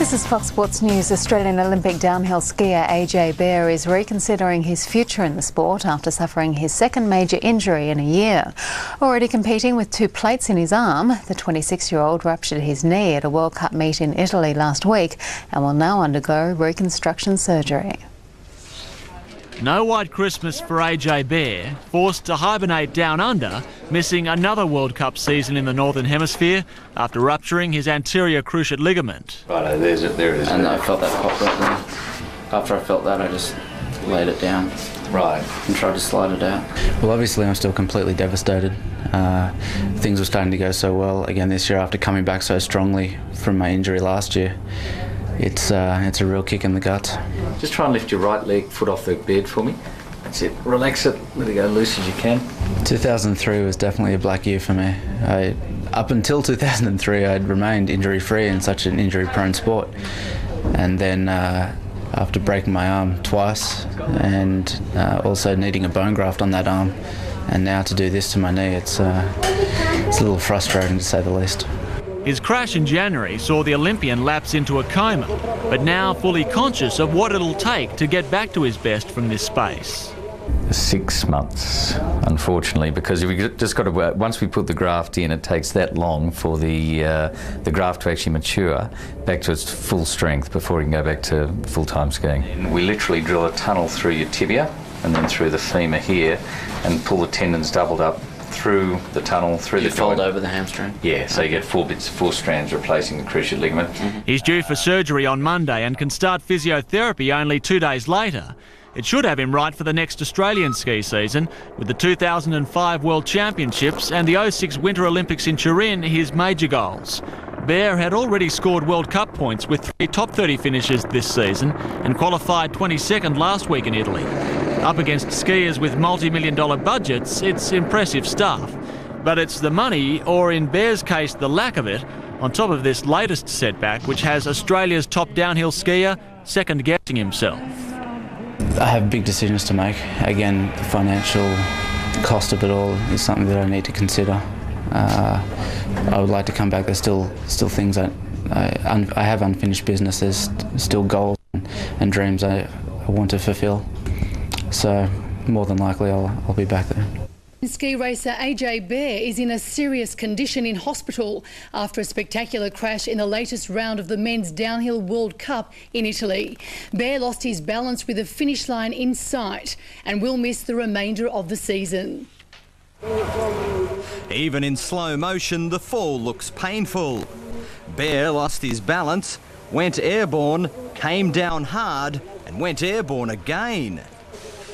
This is Fox Sports News. Australian Olympic downhill skier AJ Bear is reconsidering his future in the sport after suffering his second major injury in a year. Already competing with 2 plates in his arm, the 26-year-old ruptured his knee at a World Cup meet in Italy last week and will now undergo reconstruction surgery. No white Christmas for AJ Bear, forced to hibernate down under, missing another World Cup season in the Northern Hemisphere after rupturing his anterior cruciate ligament. Right, there it is. And I felt that pop right there. After I felt that, I just laid it down. Right. And tried to slide it out. Well, obviously I'm still completely devastated. Things were starting to go so well again this year after coming back so strongly from my injury last year. It's a real kick in the guts. Just try and lift your right leg foot off the bed for me. That's it. Relax it. Let it go loose as you can. 2003 was definitely a black year for me. Up until 2003, I'd remained injury-free in such an injury-prone sport. And then after breaking my arm twice and also needing a bone graft on that arm, and now to do this to my knee, it's a little frustrating to say the least. His crash in January saw the Olympian lapse into a coma, but now fully conscious of what it'll take to get back to his best from this space. 6 months, unfortunately, because we've just got to, once we put the graft in, it takes that long for the graft to actually mature back to its full strength before it can go back to full-time skiing. And we literally drill a tunnel through your tibia and then through the femur here and pull the tendons doubled up through the tunnel, through the joint. You fold over the hamstring? Yeah, so you get 4 strands replacing the cruciate ligament. He's due for surgery on Monday and can start physiotherapy only 2 days later. It should have him right for the next Australian ski season, with the 2005 World Championships and the 06 Winter Olympics in Turin his major goals. Bear had already scored World Cup points with 3 top 30 finishes this season and qualified 22nd last week in Italy. Up against skiers with multi-million-dollar budgets, it's impressive stuff. But it's the money, or in Bear's case the lack of it, on top of this latest setback which has Australia's top downhill skier second-guessing himself. I have big decisions to make. Again, the financial cost of it all is something that I need to consider. I would like to come back. There's still things that I have unfinished business. There's still goals and dreams I want to fulfil. So more than likely I'll be back there. Ski racer AJ Bear is in a serious condition in hospital after a spectacular crash in the latest round of the Men's Downhill World Cup in Italy. Bear lost his balance with the finish line in sight and will miss the remainder of the season. Even in slow motion, the fall looks painful. Bear lost his balance, went airborne, came down hard and went airborne again.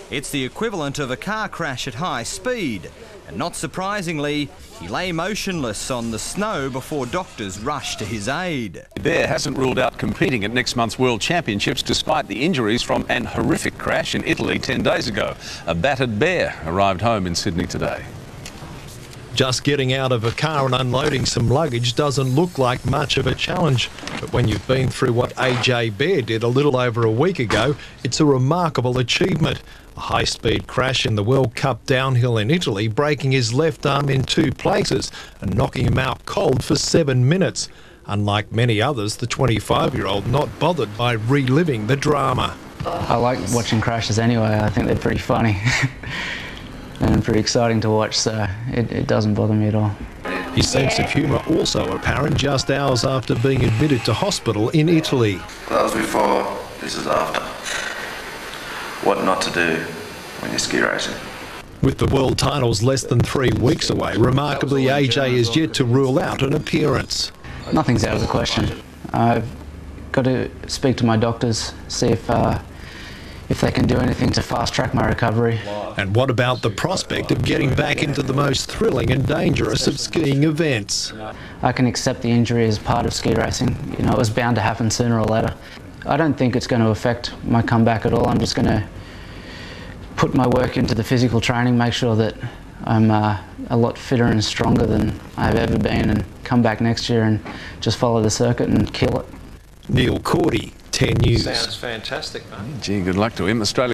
It's the equivalent of a car crash at high speed, and not surprisingly, he lay motionless on the snow before doctors rushed to his aid. Bear hasn't ruled out competing at next month's World Championships despite the injuries from an horrific crash in Italy 10 days ago. A battered Bear arrived home in Sydney today. Just getting out of a car and unloading some luggage doesn't look like much of a challenge. But when you've been through what AJ Bear did a little over a week ago, it's a remarkable achievement. A high-speed crash in the World Cup downhill in Italy, breaking his left arm in 2 places and knocking him out cold for 7 minutes. Unlike many others, the 25-year-old not bothered by reliving the drama. I like watching crashes anyway. I think they're pretty funny. And pretty exciting to watch, so it doesn't bother me at all. His sense of humour also apparent just hours after being admitted to hospital in Italy. That was before, this is after. What not to do when you're ski racing. With the world titles less than 3 weeks away, remarkably AJ is yet to rule out an appearance. Nothing's out of the question. I've got to speak to my doctors, see if they can do anything to fast-track my recovery. And what about the prospect of getting back into the most thrilling and dangerous of skiing events? I can accept the injury as part of ski racing. You know, it was bound to happen sooner or later. I don't think it's going to affect my comeback at all. I'm just going to put my work into the physical training, make sure that I'm a lot fitter and stronger than I've ever been, and come back next year and just follow the circuit and kill it. Neil Cordy, 10 News. Sounds fantastic, mate. Gee, good luck to him. Australia.